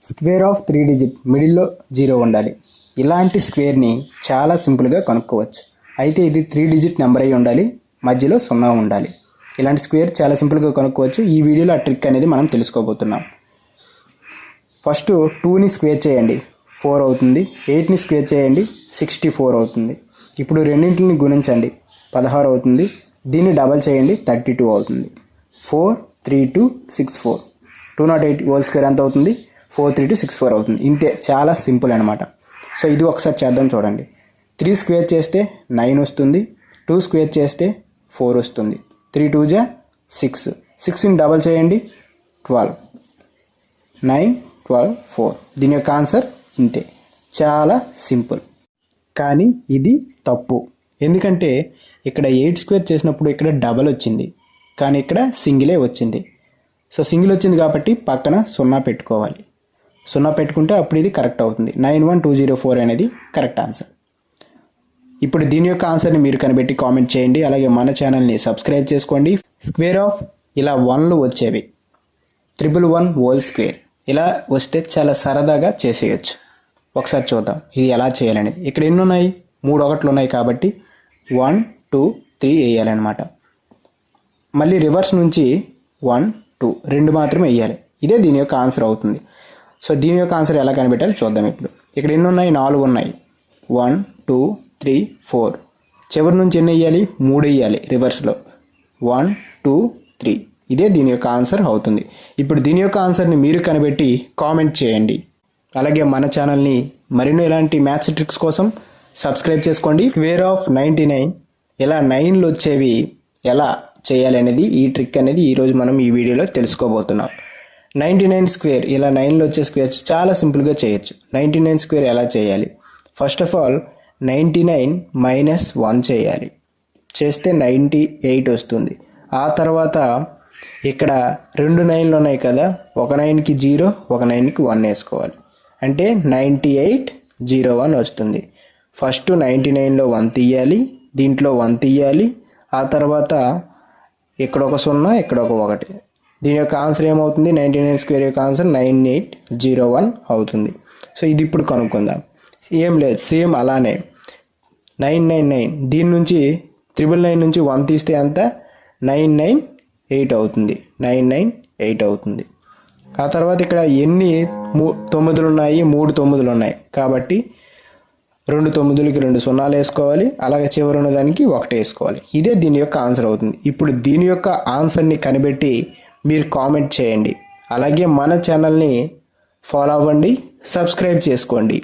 Square of 3 digit మిడిల్లో 0 ఉండాలి. ఇలాంటి స్క్వేర్ని చాలా సింపుల్గా కనుక్కోవచ్చు. అయితే ఇది 3 డిజిట్ నెంబర్ అయి ఉండాలి, మధ్యలో 0 ఉండాలి. ఇలాంటి స్క్వేర్ చాలా సింపుల్గా కనుక్కోవచ్చు. ఈ వీడియోలో ఆ ట్రిక్ అనేది మనం తెలుసుకోబోతున్నాం. ఫస్ట్ 2ని స్క్వేర్ చేయండి, 4 అవుతుంది. 8ని స్క్వేర్ చేయండి, 64 అవుతుంది. ఇప్పుడు రెండింటిని గుణించండి, 16 అవుతుంది. దీన్ని డబల్ చేయండి, 32 అవుతుంది. 4 3 2 6 4 208 హోల్ స్క్వేర్ ఎంత అవుతుంది? 4 3 2 6 4 అవుతుంది. ఇంతే, చాలా సింపుల్ అనమాట. సో ఇది ఒకసారి చేద్దాం చూడండి. 3 స్క్వేర్ చేస్తే 9 వస్తుంది. 2 స్క్వేర్ చేస్తే 4 వస్తుంది. 3 2 జా 6. 6ని డబల్ చేయండి, 12. 9 12 4. దీని యొక్క ఆన్సర్ ఇంతే, చాలా సింపుల్. కానీ ఇది తప్పు. ఎందుకంటే ఇక్కడ 8 స్క్వేర్ చేసినప్పుడు ఇక్కడ డబల్ వచ్చింది, కానీ ఇక్కడ సింగిలే వచ్చింది. సో సింగిల్ వచ్చింది కాబట్టి పక్కన 0 పెట్టుకోవాలి. 0 పెట్టుకుంటే అప్పుడు ఇది కరెక్ట్ అవుతుంది. 91204 అనేది కరెక్ట్ ఆన్సర్. ఇప్పుడు దీని యొక్క ఆన్సర్ని మీరు కనిపెట్టి కామెంట్ చేయండి. అలాగే మన ఛానల్ని సబ్స్క్రైబ్ చేసుకోండి. స్క్వేర్ ఆఫ్ ఇలా 1లు వచ్చేవి, 111 హోల్ స్క్వేర్ ఇలా వస్తే చాలా సరదాగా చేసేయచ్చు. ఒకసారి చూద్దాం ఇది ఎలా చేయాలనేది. ఇక్కడ ఎన్ని ఉన్నాయి? 3 ఒకట్లు ఉన్నాయి కాబట్టి 1 2 3 వేయాలన్నమాట. మళ్ళీ రివర్స్ నుంచి 1 2 2 మాత్రమే వేయాలి. ఇదే దీని యొక్క ఆన్సర్ అవుతుంది. సో దీని యొక్క ఆన్సర్ ఎలా కనిపెట్టాలి చూద్దాం. ఇప్పుడు ఇక్కడ ఎన్ని ఉన్నాయి? 4 ఉన్నాయి. 1 2 3 4. చివరి నుంచి ఎన్ని వేయాలి? 3 వేయాలి రివర్స్లో. 1 2 3. ఇదే దీని యొక్క ఆన్సర్ అవుతుంది. ఇప్పుడు దీని యొక్క ఆన్సర్ని మీరు కనిపెట్టి కామెంట్ చేయండి. అలాగే మన ఛానల్ని మరిన్నో ఇలాంటి మ్యాథ్స్ ట్రిక్స్ కోసం సబ్స్క్రైబ్ చేసుకోండి. స్క్వేర్ ఆఫ్ 99 ఇలా 9లు వచ్చేవి ఎలా చేయాలి అనేది, ఈ ట్రిక్ అనేది ఈరోజు మనం ఈ వీడియోలో తెలుసుకోబోతున్నాం. 99 స్క్వేర్ ఇలా 9లు వచ్చే స్క్వేర్స్ చాలా సింపుల్గా చేయొచ్చు. 99 స్క్వేర్ ఎలా చేయాలి? ఫస్ట్ ఆఫ్ ఆల్ 99 మైనస్ 1 చేయాలి. చేస్తే 98 వస్తుంది. ఆ తర్వాత ఇక్కడ 2 9లు ఉన్నాయి కదా, ఒక 9కి 0 ఒక 9కి 1 వేసుకోవాలి. అంటే 9801 వస్తుంది. ఫస్ట్ 99లో 1 తీయాలి, దీంట్లో 1 తీయాలి. ఆ తర్వాత ఇక్కడ ఒక 0 ఇక్కడ ఒక 1. దీని యొక్క ఆన్సర్ ఏమవుతుంది? 99 స్క్వేర్ యొక్క ఆన్సర్ 9801 అవుతుంది. సో ఇది ఇప్పుడు కనుక్కుందాం. ఏం లేదు, సేమ్ అలానే 999 దీని నుంచి 999 నుంచి 1 తీస్తే అంత 998 అవుతుంది. 998 అవుతుంది. ఆ తర్వాత ఇక్కడ ఎన్ని 9లు ఉన్నాయి? 3 9లు ఉన్నాయి కాబట్టి 2 9లకి 2 0 వేసుకోవాలి. అలాగే చివరి ఉన్న దానికి 1 వేసుకోవాలి. ఇదే దీని యొక్క ఆన్సర్ అవుతుంది. ఇప్పుడు దీని యొక్క ఆన్సర్ని కనిపెట్టి మీరు కామెంట్ చేయండి. అలాగే మన ఛానల్ని ఫాలో అవ్వండి, సబ్స్క్రైబ్ చేసుకోండి.